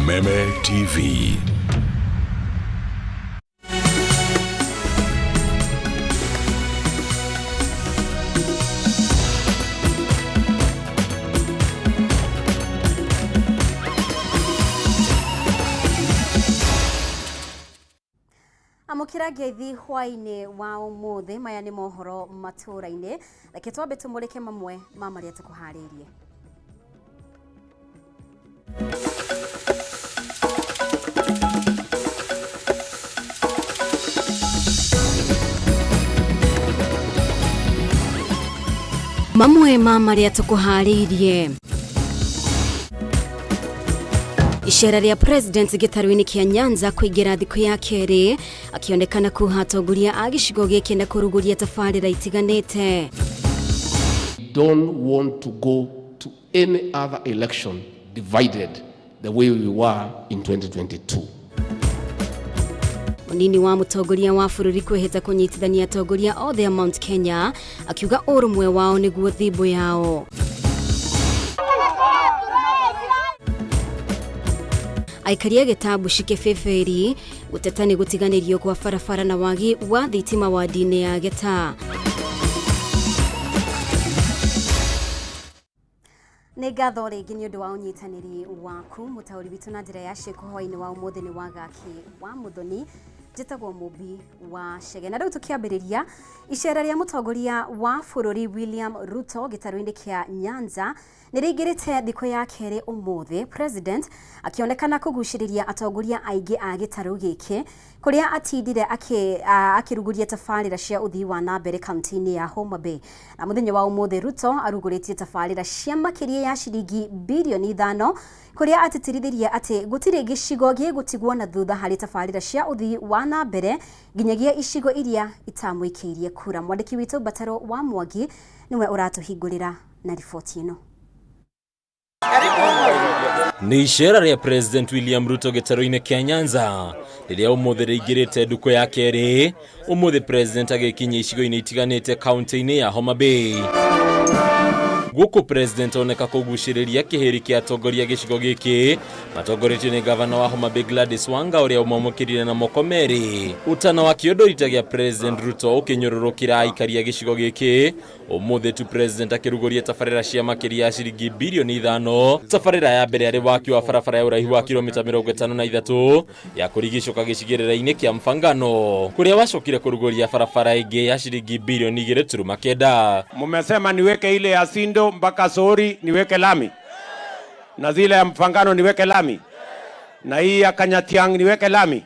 Kameme TV. Amukira gethi hwaine wa umuthe maya ni mohoro Matuuraini reke twambe tumurike mamwe ma maria tukuharirie. Mamwe ma maria tukuharirie. Ishara rya President gitaruini kia Nyanza kuigira thiko ya keri akionekana kuhatongoria agishigo giki na kuruguria tafarira itiganite. Don't want to go to any other election divided the way we were in 2022. Munini wa mutongoria wa bururi kwihita kunyitithania atongoria othe Mount Kenya akiuga urumwe wao niguo thibo yao. Aikaria gitabu shike feferi gutetani gutiganirio kwa farafara na wagi wa thitima wa dine ya geta. Negatho ringi ni undu wa unyitaniri waku mutauri bitu na njira ya sheko hwaini wa umuthe ni wagaki wa muthoni jitagwo mubi wa shege na riu tukiambiriria ishera ria mutongoria wa bururi William Ruto gitaruini kia Nyanza nirigirite thiko ya keri umuthe. President akionekana kugushiriria atongoria aingi a gitaru giki kuria atindire akiruguria tafarira cia uthii wa nambere kaunti-ini ya Homa Bay. Na muthenya wa umuthe Ruto aruguritie tafarira cia makiria ya shiringi bilioni 5 kuria atitirithirie ati gutire gishigo gigutigwo na thutha hari tafarira cia uthii wa nambere nginyagia ishigo iria itamwikirie kura. Mwandiki witu Bataro wa Mwangi niwe uratuhingurira na ripoti ino. Ni ishara ya President William Ruto gitaruini kia Nyanza riria umuthe rigirite nduko ya keri umuthe President agikinya ishigo-ini itiganite kaunti-ini ya Homa Bay. Guku President oneka kugushiriria kiheri kia atongoria gishigo giki matongoretio ni gavana wa Homa Bay Gladys Wanga uria umomokirire na mokomeri. Utana wa kiodoritagia President Ruto ukinyururukira aikaria gishigo giki umuthe tu President akiruguria tafarira cia makiria ya shiringi bilioni 5. Tafarira ya mbere ari waki wa barabara ya uraihu wa kilomita 53 ya kurigicoka gicigirira-ini kia Mfangano kuria wacokire kuruguria barabara ingi ya shiringi bilioni 2.9. Mumesema niweke ile ya Sindo mpaka Sori niweke lami, na zile ya Mfangano niweke lami, na hii ya Kanyatiang niweke lami.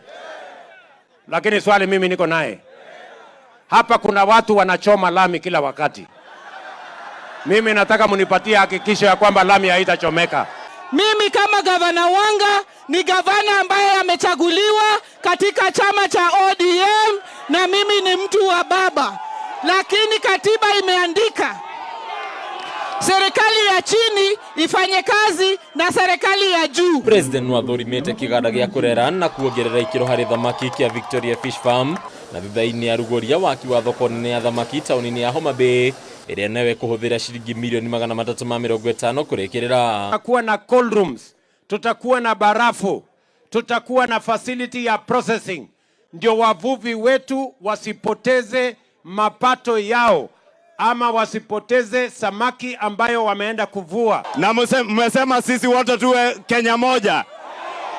Lakini swali mimi niko naye hapa, kuna watu wanachoma lami kila wakati. Mimi nataka munipatie hakikisho ya kwamba lami haitachomeka. Mimi kama gavana Wanga ni gavana ambaye amechaguliwa katika chama cha ODM na mimi ni mtu wa baba, lakini katiba imeandika serikali ya chini ifanye kazi na serikali ya juu. President wathorimete kiganda gia kurera na kuongerera ikiro hari thamaki kia Victoria Fish Farm na thutha-ini aruguria waki wa thoko nene ya thamaki tauni-ini ya Homa Bay iria nawe kuhuthira shiringi milioni 350 kurikirira. Tutakuwa na cold rooms, tutakuwa na barafu, tutakuwa na facility ya processing, ndio wavuvi wetu wasipoteze mapato yao ama wasipoteze samaki ambayo wameenda kuvua. Na mmesema sisi wote tuwe Kenya moja,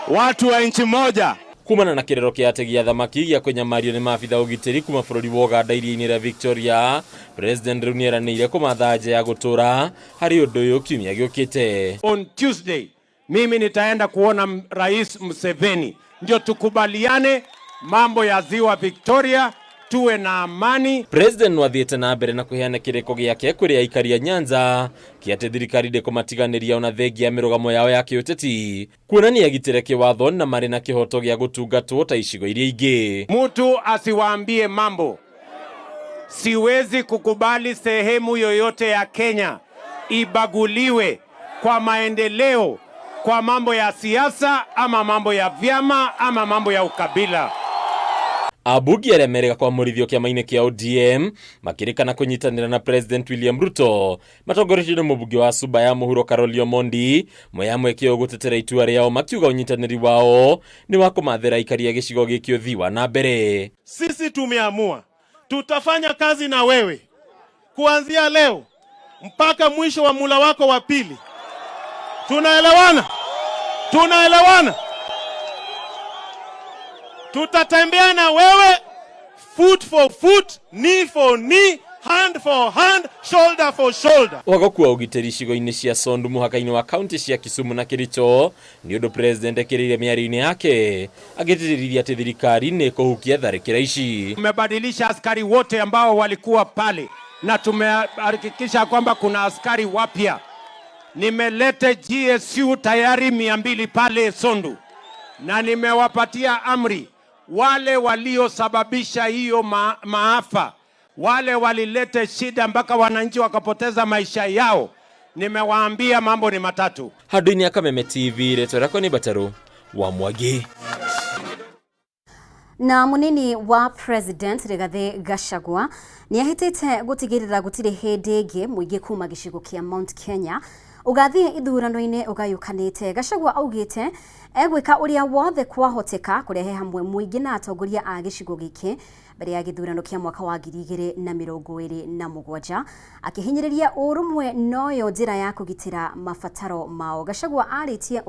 watu wa nchi moja. Kumana na kirero kia ategi thamaki ya kunyamario ni maafitha ugitiri kuma bururi wa Uganda iria-ini ria Victoria. President riu nieranĩire kumatha nja ya gutura hari undu uyu kiumia giukite. On Tuesday mimi nitaenda kuona Rais Museveni ndio tukubaliane mambo ya ziwa Victoria, tuwe na amani. President wathiete na mbere na kuheana kireko giake kuri aikaria Nyanza kiate thirikari ndikumatiganiria ona thengia mirugamo yao ya kiuteti kuonania gitire kiwatho na mari na kihoto gia gutungatwo ta icigo iria ingi. Mtu asiwaambie mambo. Siwezi kukubali sehemu yoyote ya Kenya ibaguliwe kwa maendeleo, kwa mambo ya siasa ama mambo ya vyama ama mambo ya ukabila. Abugi aremerega kwa murithio kiama-ini kia ODM makirikana kunyitanira na President William Ruto matongoretio na mubugi wa Suba ya Muhuro Karoli Omondi moyamwe kio gutetera itua riao makiuga unyitaniri wao ni wa kumathera ikaria gicigo giki uthiwa na mbere. Sisi tumeamua tutafanya kazi na wewe kuanzia leo mpaka mwisho wa mula wako wa pili. Tunaelewana? Tunaelewana? Tutatembea na wewe foot for foot, knee for knee, hand for hand, shoulder for shoulder. Wagakuwa ugiteri cigo-ini cia Sondu muhaka-ini wa kaunti cia Kisumu na Kericho ni undu president ekirire miario-ini yake agitiriria ati thirikari ni kuhukia tharikira ici. Tumebadilisha askari wote ambao walikuwa pale na tumehakikisha kwamba kuna askari wapya. Nimelete GSU tayari 200 pale Sondu na nimewapatia amri wale waliosababisha hiyo maafa, wale walilete shida mpaka wananchi wakapoteza maisha yao, nimewaambia mambo ni matatu. Handũ-inĩ ya Kameme TV reto rako ni Bataru wa Mwagi. Na munini wa President Rigathi Gachagua ni ahitite gutigirira gutire hindi ingi muingi kuma gicigo kia Mount Kenya ugathie ithurano-ini ugayukanite. Gachagua augite egwika uria wothe kwahoteka kurehe hamwe muingi na atongoria a gicigo giki mbere ya githurano kia mwaka wa 2027 akihinyiriria urumwe noyo njira ya kugitira mabataro mao. Gachagua aritie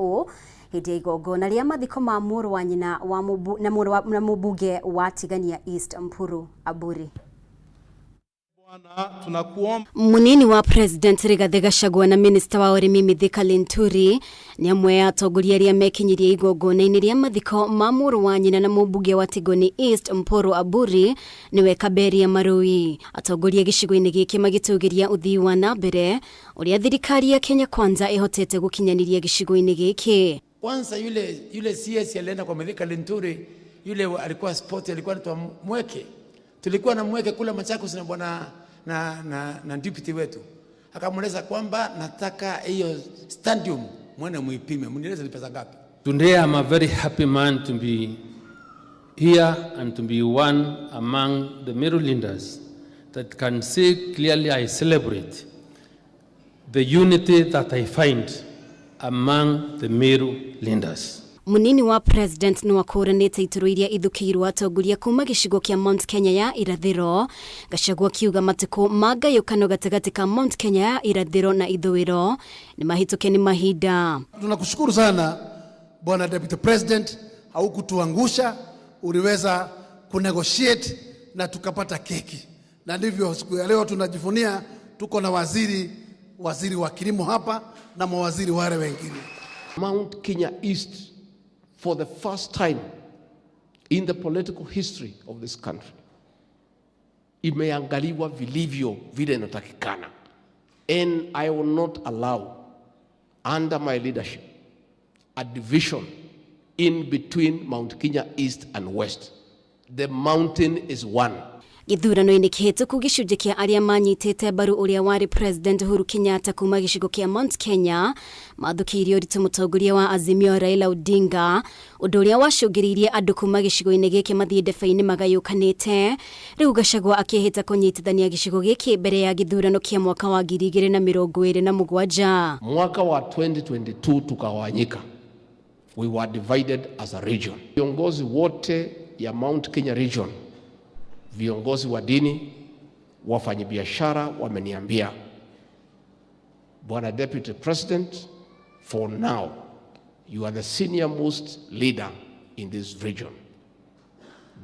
hindi igongona ria mathiko ma mũrũ wa nyina na mũmbunge wa Tigania East Mpuru Aburi. Munini wa President Rigathi Gachagua na Minister wa Urimi Mithika Linturi ni amwe ya atongoria aria mekinyirie igongona-ini ria mathiko ma mũrũ wa nyina na mũmbunge wa Tigania East Mpuru Aburi niwe Kaberia Marui. Atongoria gicigo-ini giki magitugiria uthii wa na mbere uria thirikari ya Kenya Kwanza ihotete gukinyaniria gicigo-ini giki. Kwanza yule CS alienda kwa Mithika Linturi, yule alikuwa sport, alikuwa anaitwa Mweke. Tulikuwa na Mweke kula Machakos na bwana na deputy wetu. Akamweleza kwamba nataka hiyo stadium mwene muipime. Mnieleze ni pesa ngapi? Today I'm a very happy man to be here and to be one among the Meru leaders that can say clearly I celebrate the unity that I find among the Meru leaders. Munini wa President ni wakuranite ituru iria ithukirwo atongoria kuma gicigo kia Mount Kenya ya irathiro. Gachagua kiuga matiko magayukano gatagati ka Mount Kenya ya irathiro na ithwiro ni mahituke ni mahinda. Tunakushukuru sana Bwana Deputy President, haukutuangusha, uliweza kunegotiate na tukapata keki. Na ndivyo siku ya leo tunajivunia tuko na waziri wa kilimo hapa na mawaziri wale wengine. Mount Kenya East, for the first time in the political history of this country, imeangaliwa vilivyo vile inatakikana. And I will not allow, under my leadership, a division in between Mount Kenya East and West. The mountain is one. Githurano-ini kihituku gicunji kia aria manyitite mbaru uria wari President Uhuru Kenyatta kuma gicigo kia Mount Kenya mathukiirie uritu mutongoria wa Azimio Raila Odinga undu uria wacungiriirie andu kuma gicigo-ini giki mathie ndeba-ini magayukanite. Riu Gachagua akihita kunyitithania gicigo giki mbere ya githurano kia mwaka wa 2027. Mwaka wa 2022 tukawanyika. We were divided as a region. Viongozi wote ya Mount Kenya region, viongozi wa dini, wafanyabiashara wameniambia, Bwana Deputy President, for now you are the senior most leader in this region.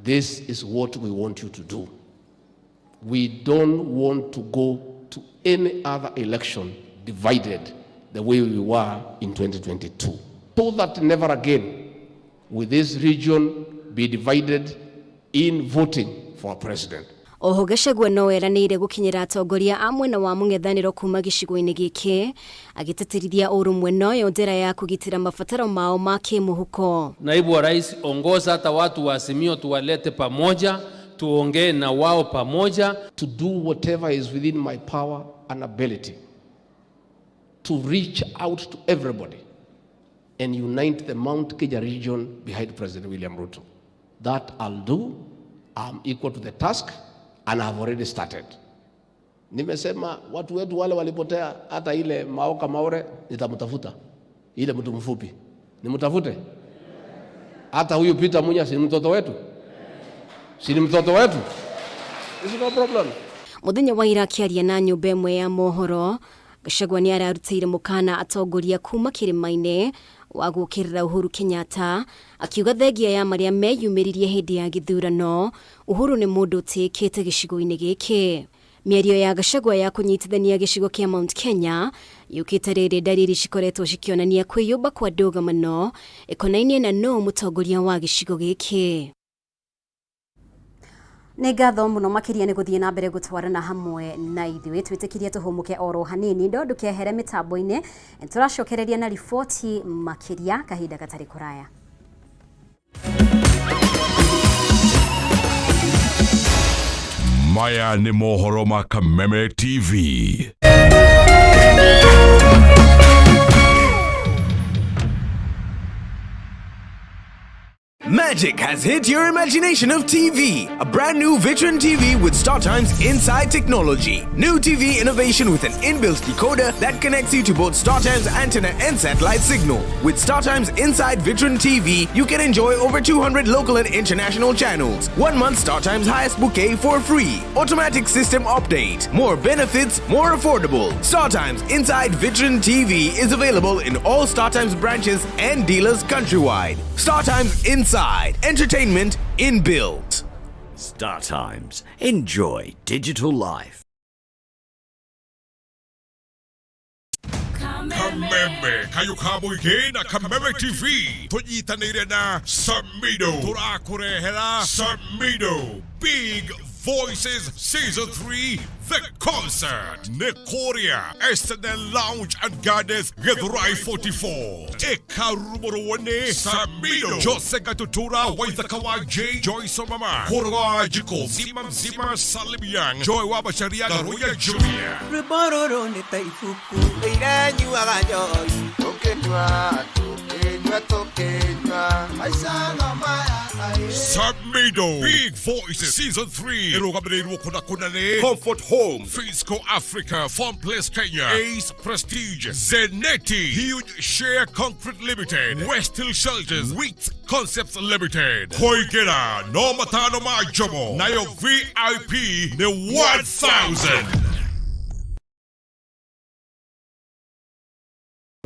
This is what we want you to do. We don't want to go to any other election divided the way we were in 2022. So that never again will this region be divided in voting for a president. Oho Gachagua no eranire gukinyira atongoria amwe na wa mung'ethaniro kuma gicigo-ini giki agitetirithia urumwe noyo njira ya kugitira mabataro mao ma kimuhuko. Naibu wa Rais, ongoza hata watu wa Azimio tuwalete pamoja, tuongee na wao pamoja, to do whatever is within my power and ability to reach out to everybody and unite the Mount Kenya region behind President William Ruto. That I'll do, I'm equal to the task and I have already started. Nimesema watu wetu wale walipotea, hata ile Maoka Maore nitamtafuta. Ile mtu mfupi nimtafute. Hata huyu Peter Munya si mtoto wetu? Si ni mtoto wetu? There's no problem. Muthenya wa ira akiaria na nyumba imwe ya mohoro, Gachagua ni ararutire mukana atongoria kuma kirimaine wa gukirira Uhuru Kenyatta, akiuga thengia ya maria meyumiririe hindi ya githurano, Uhuru ni mundu utikite gicigo-ini giki. Mĩario ya Gachagua ya kunyitithania gĩcigo kĩa Mount Kenya yukĩte rĩrĩ ndariri cikoretwo cikionania kwĩyũmba kwa ndũgamano ĩkonainie na no mũtongoria wa gĩcigo gĩkĩ. Nĩ ngatho mũno makĩria nĩ gũthiĩ na mbere gũtwarana hamwe na ithuĩ twĩtĩkirie tũhũmũke oro hanini ndo ndũkehere mĩtambo-inĩ tũracokereria na riboti makĩria kahinda gatarĩ kũraya. Maya ni mohoro ma Kameme TV. Magic has hit your imagination of TV. A brand new Vitron TV with StarTime's inside technology. New TV innovation with an inbuilt decoder that connects you to both StarTime's antenna and satellite signal. With StarTime's inside Vitron TV, you can enjoy over 200 local and international channels. 1 month StarTime's highest bouquet for free. Automatic system update. More benefits, more affordable. StarTime's inside Vitron TV is available in all StarTime's branches and dealers countrywide. StarTime's inside. Entertainment inbuilt. StarTimes. Enjoy digital life. Kameme kayo kaboy na Kameme TV. Tujitanire na Samido. Turakurehera Samido. Big Voices Season 3, The Concert. Nekoria, Estedel Lounge and Gardens, Githurai 44. Ekarumorone, Samido. Jose Gatutura, Waizakawa J, Joy Somama. Korwa Jiko, Zima Salim Yang, Joy Wabasharia, Garuya Junior. Rebororo ne taifuku, eiranyu agayo. Tokenwa. Samido, Big Voices Season 3. Comfort Home, Fisco Africa, Farm Place Kenya, Ace Prestige, Zenetti, Huge Share Concrete Limited, West Hill Shelters, Wheat Concepts Limited, Koigera, No Matano Majomo, Nayo VIP, the 1000.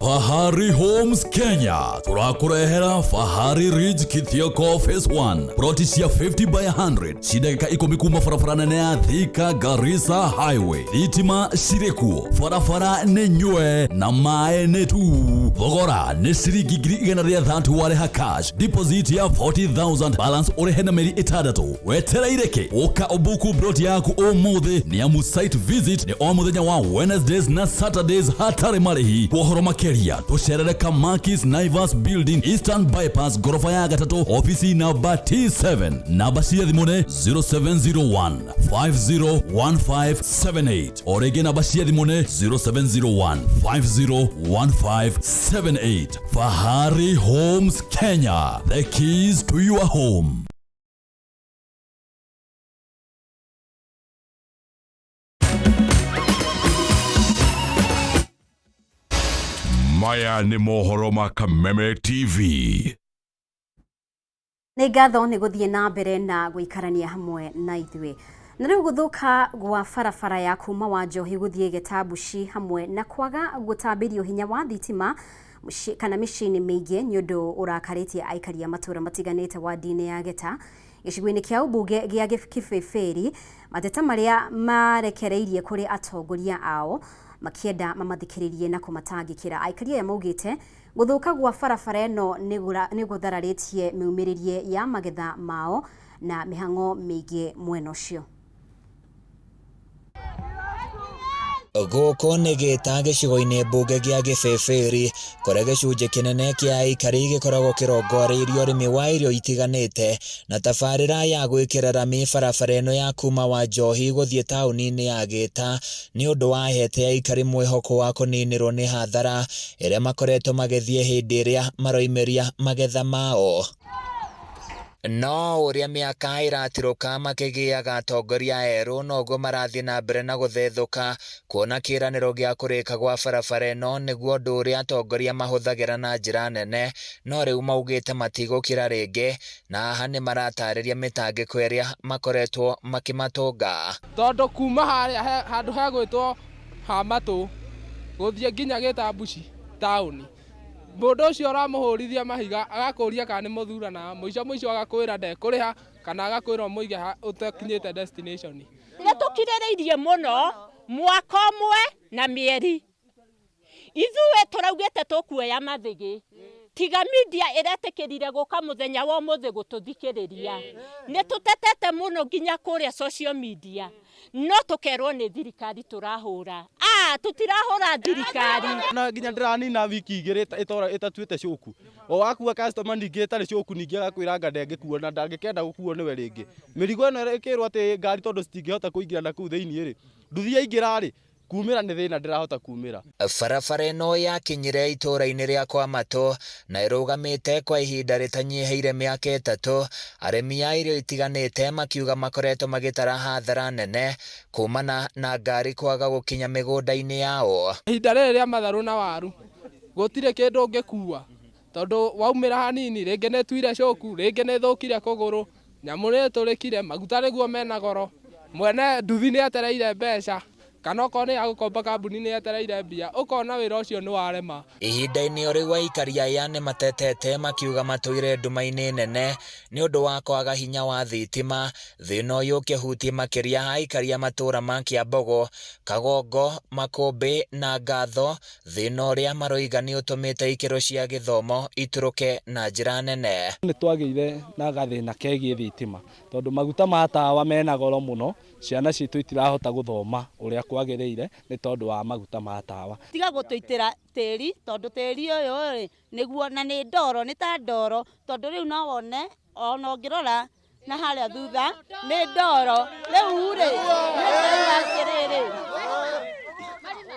Fahari Homes Kenya turakurehera Fahari Ridge Kithioko Phase 1 protisia 50 by 100 shideka iko mikuma farafara nene ya Thika Garissa Highway Thitima Shirekuo farafara nenywe na mae netu thogora ne ciringi 130 wareha cash deposit ya 40,000 balance orehena meri itadatu wetereireke oka obuku broti yaku omuthi ni amu site visit ni omuthenya wa Wednesdays na Saturdays hatare marehi kuhoroma Tosherere Kamakis Naivas Building Eastern Bypass Gorofa ya gatatu ofisi namba T7 namba cia thimune 0701 501578 orege namba cia thimune 0701 501578. Fahari Homes Kenya, the keys to your home. Maya ni mohoro ma Kameme TV. Nĩ ngatho nĩ gũthiĩ na mbere na gũikarania hamwe na ithuĩ. Na rĩu gũthũka gwa barabara ya kuma wa Njohi gũthiĩ Gĩtambuci hamwe na kwaga gũtambĩrio hinya wa thitima kana mĩciĩ-inĩ mĩingĩ nĩ ũndũ ũrakarĩtie aikari a matũũra matiganĩte wa ndini ya Geta gĩcigo-inĩ kĩa ũmbunge gĩa Kĩbĩbĩri, mateta marĩa marekereirie kũrĩ atongoria ao makienda mamathikĩrĩrie na kũmatangĩkĩra. Aikari aya maugĩte gũthũka gwa barabara ĩno nĩ gũthararĩtie miumĩrĩrie ya magetha mao na mĩhang'o mĩingĩ mwena ũcio. Gũkũ nĩ Gĩta gĩcigo-inĩ mbunge gĩa Kĩbĩbĩri kũrĩa gĩcunjĩ kĩnene kĩa aikari gĩkoragwo kĩrongoreirio ũrĩmi wa irio itiganĩte na tabarĩra ya gwĩkĩra rami barabara ĩno ya kuma wa Njohi gũthiĩ taũni-inĩ ya Gĩta nĩ ũndũ wahete aikari mwĩhoko wa kũninĩrwo nĩ hathara ĩrĩa makoretwo magĩthiĩ hĩndĩ ĩrĩa maroimĩria magetha mao. No uria miaka iratiruka makigiaga atongoria eru noguo marathie na mbere na guthethuka kuona kiraniro gia kurika gwa barabara ino niguo ndu uria atongoria mahuthagira na njira nene no riu maugite matigukira ringi na aha ni maratariria mitangiko iria makoretwo makimatunga tondu kuma haria handu hagwitwo Hamatu guthie nginya Gitambuci tauni mundu ucio uramuhurithia mahiga agakuria kana ni muthurana muico agakwira ndekuriha kana agakwira muige utakinyite destination ni tukiririirie muno mwaka umwe na mieri ithuwe turaugite tukuoya mathigi tiga media iratikirire guka muthenya wa muthe gututhikiriria ni tutetete muno nginya kuria social media no tukerwo ni thirikari turahura tutirahura thirikari na nginya ndiranina wiki igiri itatuite cuku o akua customer ningi itari cuku ningi agakwira anga ndengikuo na ndangikenda gukuo niwe ringi mirigo ino ikirwo ati ngari tondu citingihota kuingira na kuu thiini ri nduthia ingira ri kumira ni thina ndirahota kumira barabara ino yakinyire itura-ini ria kwa Matu na irugamite kwa ihinda ritanyiheire miaka 3 arimi a irio itiganite makiuga makoretwo magitara hathara nene kumana na ngari kwaga gukinya migunda-ini yao ihinda riri ria matharu na waru gutire kindu ngikua tondu waumira hanini ringi ni tuire coku ringi ni thukire kuguru nyamu ni turikire maguta niguo mena goro mwene nduthi ni atereire mbeca kana ukone ya gukomba kambuni ni etereire mbia ukona wira ucio ni warema ihinda-ini ori wa ikaria aya ni matetete makiuga matuire nduma-ini nene ni undu wa kwaga hinya wa thitima thina uyu ukihutie makiria ha ikaria matura ma Kiambogo Kagongo Makumbi na Ngatho thina uria maroiga ni utumite ikiro cia githomo ituruke na njira nene ni twagire na gathina kegie thitima tondu maguta ma tawa mena goro muno ciana citu itirahota guthoma uria kwagiriire ni tondu wa maguta ma tawa tiga gutuitira tiri tondu tiri uyu niguo na ni ndoro ni ta ndoro tondu riu no wone ona ngirora na haria thutha ni ndoro riu ri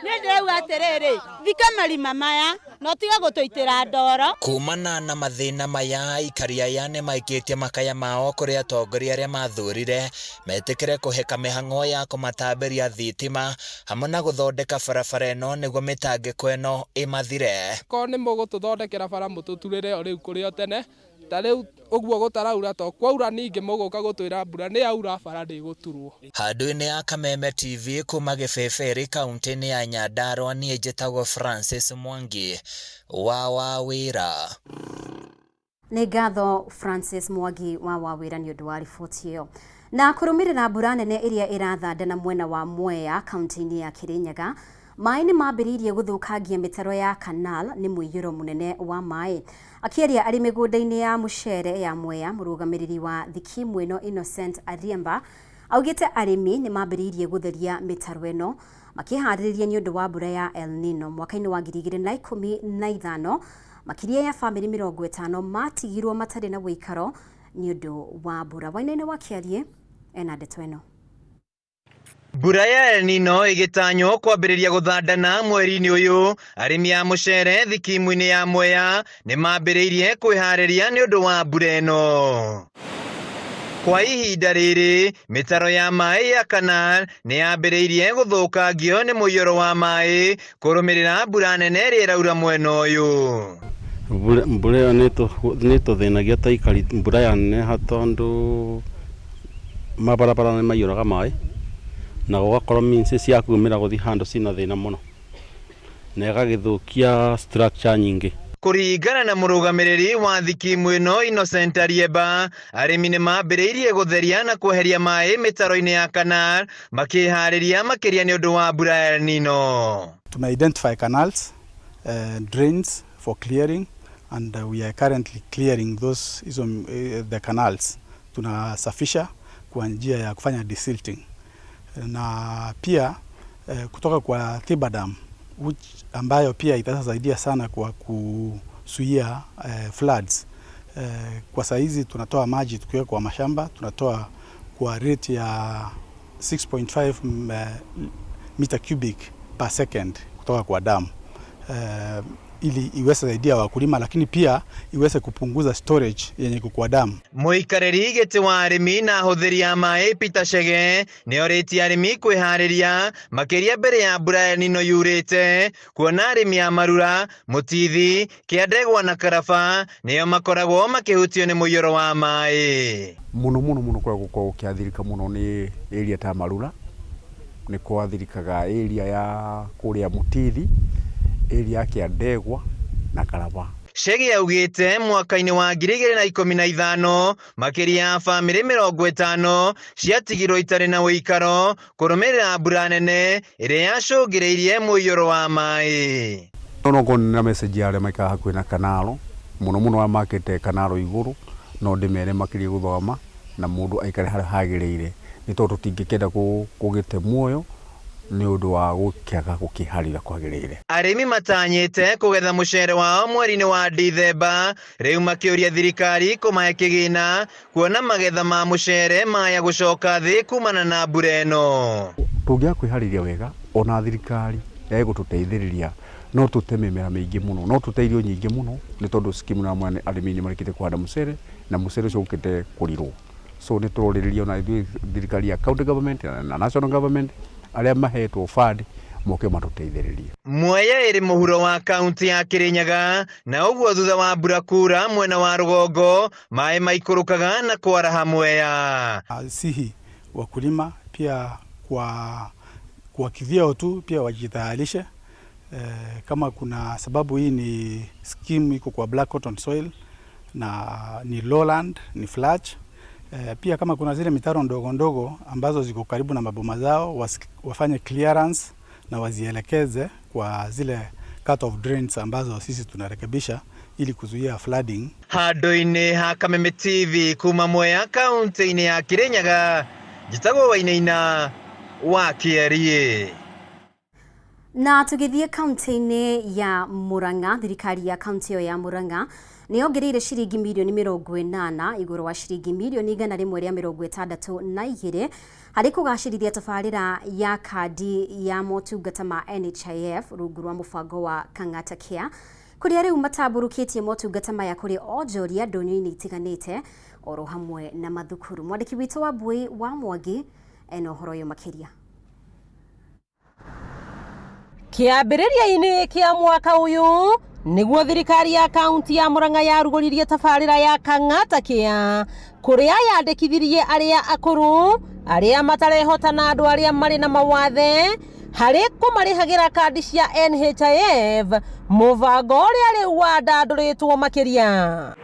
ni ndirauga atiriri thika marima maya no tiga gutuitira ndoro kumana na mathina maya ikaria aya ni maikitie makaya mao kuri atongoria aria mathurire metikire kuheka mihango ya kumatambiria thitima hamwe na guthondeka barabara ino niguo mitangiko ino imathire ko ni mugututhondekera bara mututurire riu kuri o tene ta riu uguo gutaraura to kwaura ningi muguka gutwira mbura ni aura bara ndiguturwo handu-ini ya Kameme TV kuma Gibeberi kaunti-ini ya Nyandarua nie njitagwo Francis Mwangi wa Wawira Nĩ ngatho Francis Mwangi wa Wawira nĩ ũndũ wa riboti ĩyo. Na kũrũmĩrĩra mbura nene ĩrĩa ĩrathandana mwena wa Mwea kaunti-inĩ ya Kirinyaga, maĩ nĩ mambĩrĩirie gũthũkangia mĩtaro ya canal nĩ mũiyũro mũnene wa maĩ. Akĩaria arĩ mĩgũnda-inĩ ya mũcere ya Mwea, mũrũgamĩrĩri wa thikimu ĩno Innocent Ariemba augĩte arĩmi nĩ mambĩrĩirie gũtheria mĩtaro ĩno makĩharĩrĩria nĩ ũndũ wa mbura ya El Nino mwaka-inĩ wa 2015. Makiria ya family 50 matigirwo matarĩ na wĩikaro nĩ ũndũ wa mbura. Wainaine wakiarie ena ndeto ĩno. Mbura ya El Nino igitanywo kwambĩrĩria gũthandana mweri-inĩ ũyũ, arĩmi a mũcere thikimu-inĩ ya Mwea nĩ mambĩrĩirie kwĩharĩria nĩ ũndũ wa mbura ĩno. Kwa ihinda rĩrĩ mĩtaro ya maĩ ya canal nĩ yambĩrĩirie gũthũkangio nĩ mũiyũro wa maĩ kũrũmĩrĩra mbura nene ĩrĩa ĩraura mwena ũyũ. Mbura ĩyo nĩ tũthĩnagia ta ikari mbura ya neneha tondũ mabarabara nĩ maiyũraga maĩ na gũgakorwo means cia kumĩra gũthiĩ handũ cina thĩna mũno na ĩgagĩthũkia structure nyingĩ. Kũringana na mũrũgamĩrĩri wa thikimu ĩno Innocent Ariemba, arĩmi nĩ mambĩrĩirie gũtheria na kweheria maĩ mĩtaro-inĩ ya canal makĩharĩria makĩria nĩ ũndũ wa mbura ya El Nino. Identify canals, drains for clearing, and we are currently clearing those the canals. Tunasafisha kwa njia ya kufanya desilting na pia kutoka kwa Tiba Dam ambayo pia itasaidia sana kwa kuzuia floods. Kwa saizi tunatoa maji tukiwa kwa mashamba, tunatoa kwa rate ya 6.5 meter cubic per second kutoka kwa dam. ili iweze saidia wakulima, lakini pia iweze kupunguza storage yenye kwa damu. Muikareri gete wa arimi na huthiri ya mai Peter Chege ni oreti arimi kwihariria makiria mbere ya mbura nino yurite, kuona arimi ya Marura, Mutithi, Kiandegwa na Karaba niyo makoragwo makihutio ni muyoro wa mai. Muno kwa ukiathirika muno ni area ta Marura, ni kwathirikaga area ya kuria Mutithi, area ya Kiandegwa na Karaba. Chege yaugite mwaka-ini wa 2015 makiria ya family 50 ciatigirwo itari na wikaro kurumirira mbura nene iria yacungireirie muyoro wa mai. Nongo na message ya maika hakuhi na kanalo muno wa market kanalo iguru no ndimere makiri guthoma na mundu aikare hari hagireire ni tondu tingikenda kugite muoyo ni undu wa gukiaga gukiharira kwagirire. Arimi matanyite kugetha mucere wao mweri-ini wa Dithemba, riu makiuria thirikari kumahe kigina kuona magetha ma mucere maya gucoka thi kumana na mbura ino. Tungia kwihariria wega ona thirikari ya gututeithiriria no tuteme mera mingi muno no tuteirio nyingi muno ni tondu skimu na mwana arimi ni marikite kuhanda mucere na mucere ucio ukite kurirwo. So ni turoririo na thirikari ya county government na national government aria mahetwo fund moke matuteithiririe. Mwea iri muhuro wa kaunti ya Kirinyaga na uguo thutha wa mbura kura mwena wa rugongo mai maikurukaga na kwaraha Mwea. Sihi wakulima pia kwa kivyao tu pia wajitayarishe. Kama kuna sababu hii ni scheme iko kwa black cotton soil na ni lowland, ni flatch. Pia kama kuna zile mitaro ndogo ambazo ziko karibu na maboma zao wafanye clearance na wazielekeze kwa zile cut of drains ambazo sisi tunarekebisha ili kuzuia flooding. Handu-ini ha Kameme TV kuma Mwea kaunti-ini ya Kirinyaga, njitagwo Wainaina wa Kierie. Na tugithie kaunti-ini ya Murang'a, thirikari ya kaunti ya Murang'a ni yongereire ciringi milioni 80 iguru wa ciringi milioni 162 hari kugacirithia tabarira ya kandi ya motungata ma NHIF rungu rwa mubango wa Kang'ata Care, kuria riu matamburukitie motungata maya kuri onjoria ndonyo-ini itiganite oro hamwe na mathukuru. Mwandiki witu wa Bui wa Mwangi eno horo yo makiria. Kiambiriria-ini kia mwaka uyu niguo thirikari ya kaunti ya Murang'a yaruguririe tabarira ya Kang'ata Care kuria yandikithirie aria akuru, aria matarehota na andu aria mari na mawathe hari kumarihagira kandi cia NHIF, mubango uria riu wandandũrĩtwo makiria.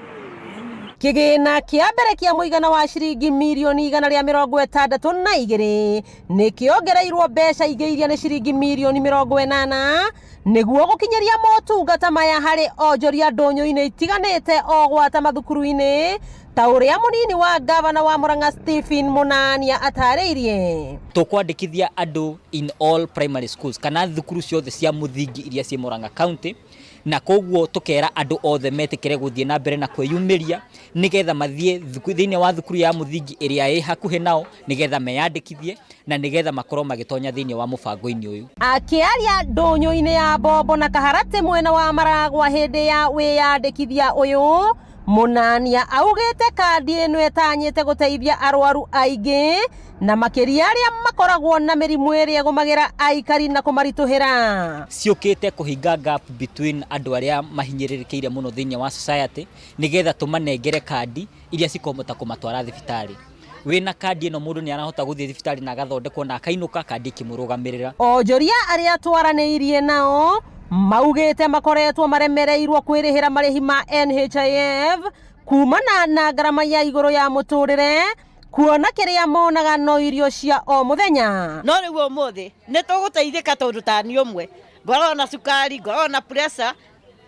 Kigina kia mbere kia muigana wa ciringi milioni 162 ni kiongereirwo mbeca ingĩ iria ni ciringi milioni 80 niguo gukinyeria motungata maya hari onjoria ndonyo-ini itiganite o gwata mathukuru-ini ta uria munini wa gavana wa Murang'a Stephen Munania atariirie. Tukwandikithia andu in all primary schools kana thukuru ciothe cia muthingi iria ci Murang'a county, na koguo tukera andu othe metikire guthie na mbere na kwiyumiria nigetha mathie thiini wa thukuru ya muthingi iria ĩ hakuhi nao nigetha meyandikithie na nigetha makorwo magitonya thiini wa mubango-ini uyu. Akiaria ndonyo-ini ya Bombo na Kaharati mwena wa Maragwa hindi ya wiyandikithia uyu, Munania augite kandi ino etanyite guteithia arwaru aingi na makiria aria makoragwo na mirimu iria gumagira aikari na kumarituhira. Ciukite kuhinga gap between andu aria mahinyirikiire muno thiini wa society nigetha tumanengere kandi iria cikomota kumatwara thibitari. Wina kandi ino mundu ni arahota guthie thibitari na agathondekwo na akainuka kandi kimurugamirira. Onjoria aria twaraniirie nao maugite makoretwo maremereirwo kwirihira marihi ma NHIF kumana na garama ya iguru ya muturire, kuona kiria monaga no irio cia o muthenya. No niguo muthi ni tuguteithika tondu tani umwe ngorona sukari, ngorona pressure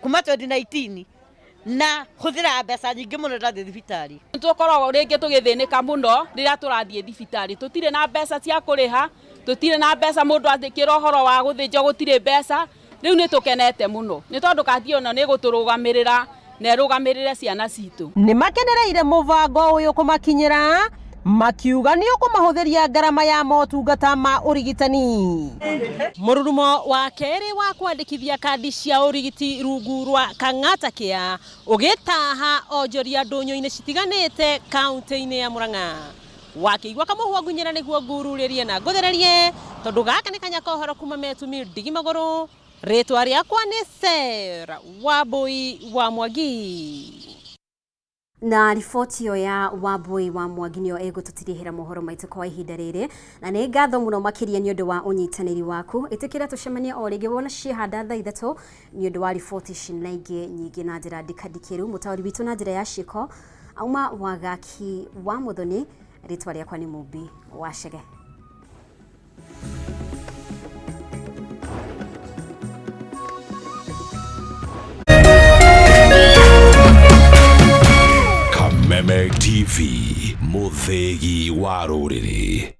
kuma 2019 na huthira mbeca nyingi muno ndathi thibitari. Tukoragwo ringi tugithinika muno riria turathie thibitari, tutire na mbeca cia kuriha, tutire na mbeca mundu athikira uhoro wa guthinja, gutire mbeca. Riu ni tukenete muno ni tondu kandi ona ni guturugamirira na rugamirire ciana citu. Ni makenereire mubango uyu kumakinyira makiuga nĩ ũkũmahũthĩria ngarama ya motungata ma ũrigitani. Mũrurumo wa kerĩ wa kwandĩkithia kandi cia ũrigiti rungu rwa Kang'ata Care ũgĩtaha onjoria ndũnyũ-inĩ citiganĩte kaunti-inĩ ya Murang'a. Wakĩigua kamũhua ngunyĩra nĩguo ngururĩrie na ngũthererie tondũ gaka nĩ kanya kohoro kuma Metumi Ndigi Magũrũ. Rĩtwa rĩakwa nĩ Sera Wambui wa Mwangi. Na riboti yo ya Wambui wa Mwangi nĩyo ĩgũtũtirihĩra mohoro maitũ kwa ihinda rĩrĩ, na nĩ ngatho mũno makĩria nĩ ũndũ wa ũnyitanĩri waku. Ĩtĩkĩra tũcemanie o rĩngĩ wona ciĩhanda thaa ithatũ nĩ ũndũ wa riboti ici na ingĩ nyingĩ na njĩra ndikandikĩru. Mũtaũri witũ na njĩra ya ciĩko auma Wagaki wa Muthoni. Rĩtwa rĩakwa nĩ Mũmbi wa Chege. Kameme TV, Muthegi wa Rũrĩrĩ.